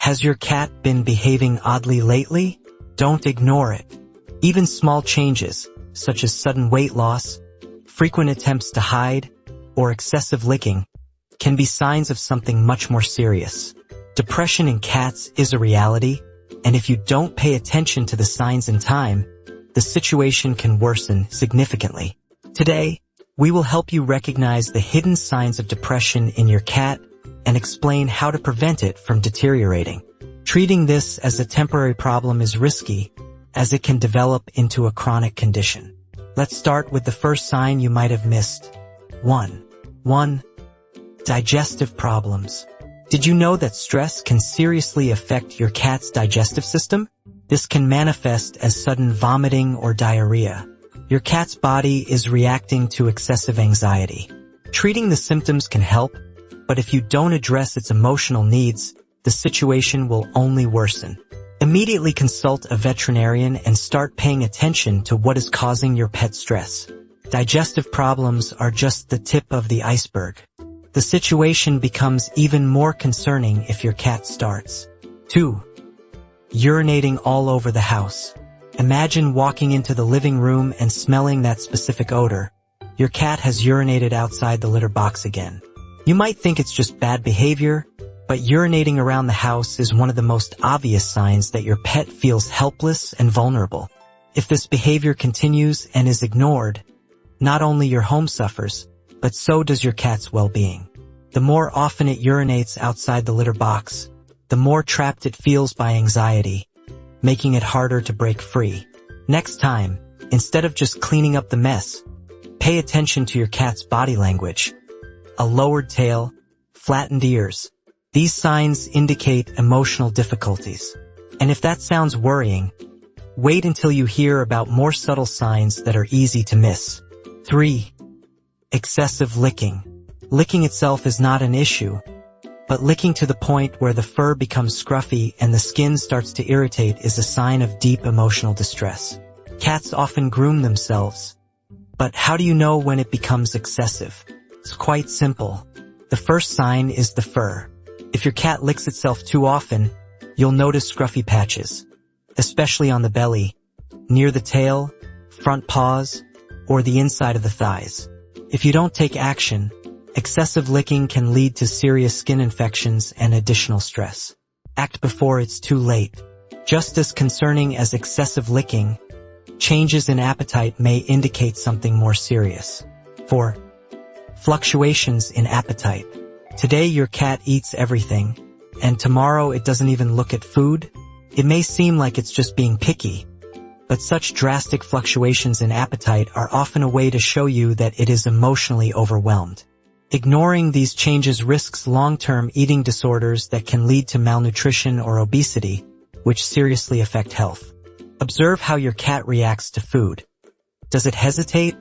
Has your cat been behaving oddly lately? Don't ignore it. Even small changes, such as sudden weight loss, frequent attempts to hide, or excessive licking, can be signs of something much more serious. Depression in cats is a reality, and if you don't pay attention to the signs in time, the situation can worsen significantly. Today, we will help you recognize the hidden signs of depression in your cat and explain how to prevent it from deteriorating. Treating this as a temporary problem is risky, as it can develop into a chronic condition. Let's start with the first sign you might have missed. 1. Digestive problems. Did you know that stress can seriously affect your cat's digestive system? This can manifest as sudden vomiting or diarrhea. Your cat's body is reacting to excessive anxiety. Treating the symptoms can help, but if you don't address its emotional needs, the situation will only worsen. Immediately consult a veterinarian and start paying attention to what is causing your pet stress. Digestive problems are just the tip of the iceberg. The situation becomes even more concerning if your cat starts 2. Urinating all over the house. Imagine walking into the living room and smelling that specific odor. Your cat has urinated outside the litter box again. You might think it's just bad behavior, but urinating around the house is one of the most obvious signs that your pet feels helpless and vulnerable. If this behavior continues and is ignored, not only your home suffers, but so does your cat's well-being. The more often it urinates outside the litter box, the more trapped it feels by anxiety, making it harder to break free. Next time, instead of just cleaning up the mess, pay attention to your cat's body language. A lowered tail, flattened ears. These signs indicate emotional difficulties. And if that sounds worrying, wait until you hear about more subtle signs that are easy to miss. 3. Excessive licking. Licking itself is not an issue, but licking to the point where the fur becomes scruffy and the skin starts to irritate is a sign of deep emotional distress. Cats often groom themselves, but how do you know when it becomes excessive? It's quite simple. The first sign is the fur. If your cat licks itself too often, you'll notice scruffy patches, especially on the belly, near the tail, front paws, or the inside of the thighs. If you don't take action, excessive licking can lead to serious skin infections and additional stress. Act before it's too late. Just as concerning as excessive licking, changes in appetite may indicate something more serious. 4. Fluctuations in appetite. Today your cat eats everything, and tomorrow it doesn't even look at food. It may seem like it's just being picky, but such drastic fluctuations in appetite are often a way to show you that it is emotionally overwhelmed. Ignoring these changes risks long-term eating disorders that can lead to malnutrition or obesity, which seriously affect health. Observe how your cat reacts to food. Does it hesitate,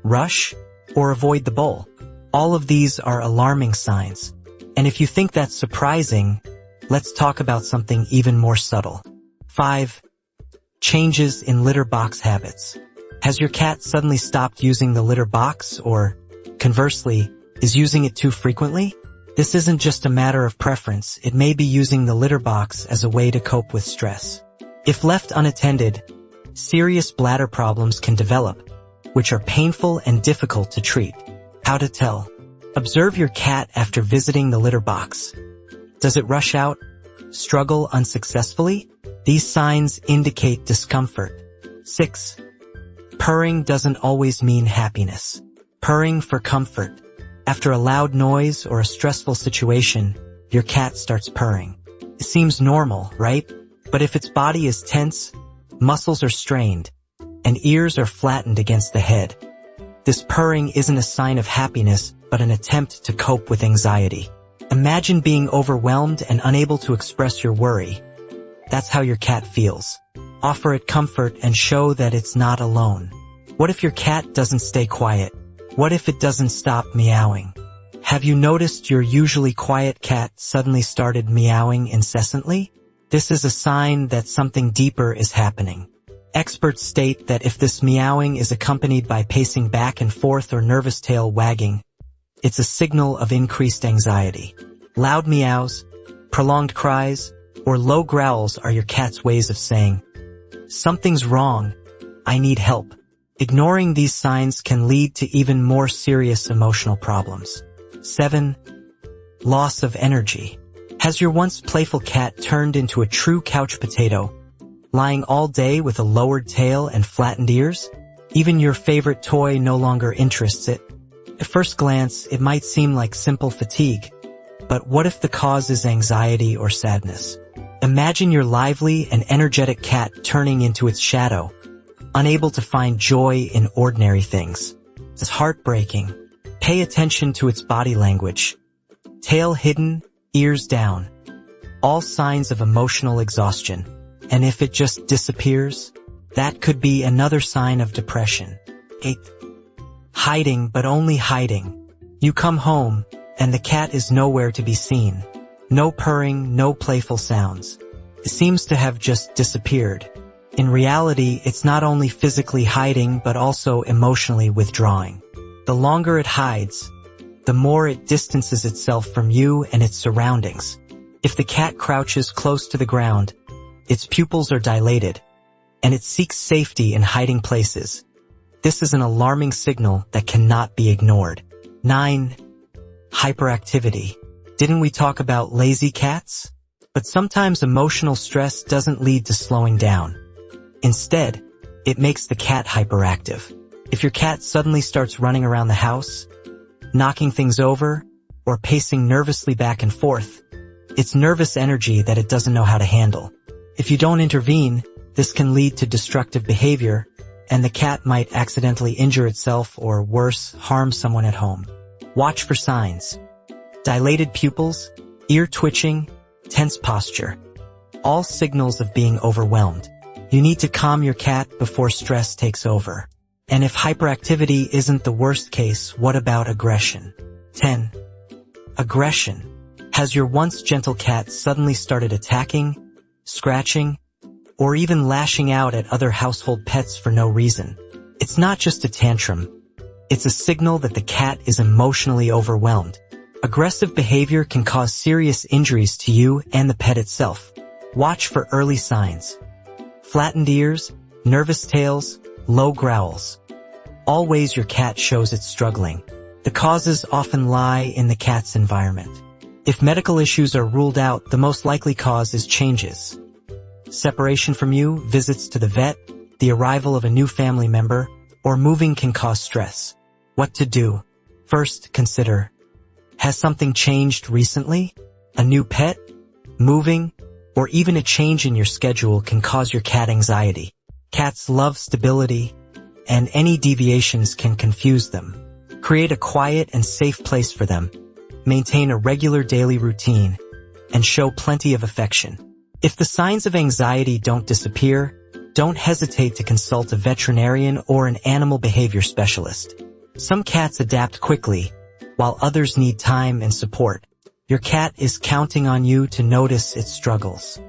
rush, or avoid the bowl? All of these are alarming signs. And if you think that's surprising, let's talk about something even more subtle. 5. Changes in litter box habits. Has your cat suddenly stopped using the litter box or, conversely, is using it too frequently? This isn't just a matter of preference. It may be using the litter box as a way to cope with stress. If left unattended, serious bladder problems can develop, which are painful and difficult to treat. How to tell? Observe your cat after visiting the litter box. Does it rush out? Struggle unsuccessfully? These signs indicate discomfort. 6. Purring doesn't always mean happiness. Purring for comfort. After a loud noise or a stressful situation, your cat starts purring. It seems normal, right? But if its body is tense, muscles are strained, and ears are flattened against the head, this purring isn't a sign of happiness, but an attempt to cope with anxiety. Imagine being overwhelmed and unable to express your worry. That's how your cat feels. Offer it comfort and show that it's not alone. What if your cat doesn't stay quiet? What if it doesn't stop meowing? Have you noticed your usually quiet cat suddenly started meowing incessantly? This is a sign that something deeper is happening. Experts state that if this meowing is accompanied by pacing back and forth or nervous tail wagging, it's a signal of increased anxiety. Loud meows, prolonged cries, or low growls are your cat's ways of saying, "Something's wrong, I need help." Ignoring these signs can lead to even more serious emotional problems. 7. Loss of energy. Has your once playful cat turned into a true couch potato, lying all day with a lowered tail and flattened ears? Even your favorite toy no longer interests it. At first glance, it might seem like simple fatigue, but what if the cause is anxiety or sadness? Imagine your lively and energetic cat turning into its shadow, unable to find joy in ordinary things. It's heartbreaking. Pay attention to its body language. Tail hidden, ears down. All signs of emotional exhaustion. And if it just disappears, that could be another sign of depression. 8. Hiding, but only hiding. You come home, and the cat is nowhere to be seen. No purring, no playful sounds. It seems to have just disappeared. In reality, it's not only physically hiding, but also emotionally withdrawing. The longer it hides, the more it distances itself from you and its surroundings. If the cat crouches close to the ground, its pupils are dilated, and it seeks safety in hiding places. This is an alarming signal that cannot be ignored. 9. Hyperactivity. Didn't we talk about lazy cats? But sometimes emotional stress doesn't lead to slowing down. Instead, it makes the cat hyperactive. If your cat suddenly starts running around the house, knocking things over, or pacing nervously back and forth, it's nervous energy that it doesn't know how to handle. If you don't intervene, this can lead to destructive behavior, and the cat might accidentally injure itself or worse, harm someone at home. Watch for signs. Dilated pupils, ear twitching, tense posture. All signals of being overwhelmed. You need to calm your cat before stress takes over. And if hyperactivity isn't the worst case, what about aggression? 10. Aggression. Has your once gentle cat suddenly started attacking, scratching, or even lashing out at other household pets for no reason? It's not just a tantrum. It's a signal that the cat is emotionally overwhelmed. Aggressive behavior can cause serious injuries to you and the pet itself. Watch for early signs. Flattened ears, nervous tails, low growls. All ways your cat shows it's struggling. The causes often lie in the cat's environment. If medical issues are ruled out, the most likely cause is changes. Separation from you, visits to the vet, the arrival of a new family member, or moving can cause stress. What to do? First, consider, has something changed recently? A new pet? Moving? Or even a change in your schedule can cause your cat anxiety. Cats love stability, and any deviations can confuse them. Create a quiet and safe place for them. Maintain a regular daily routine, and show plenty of affection. If the signs of anxiety don't disappear, don't hesitate to consult a veterinarian or an animal behavior specialist. Some cats adapt quickly, while others need time and support. Your cat is counting on you to notice its struggles.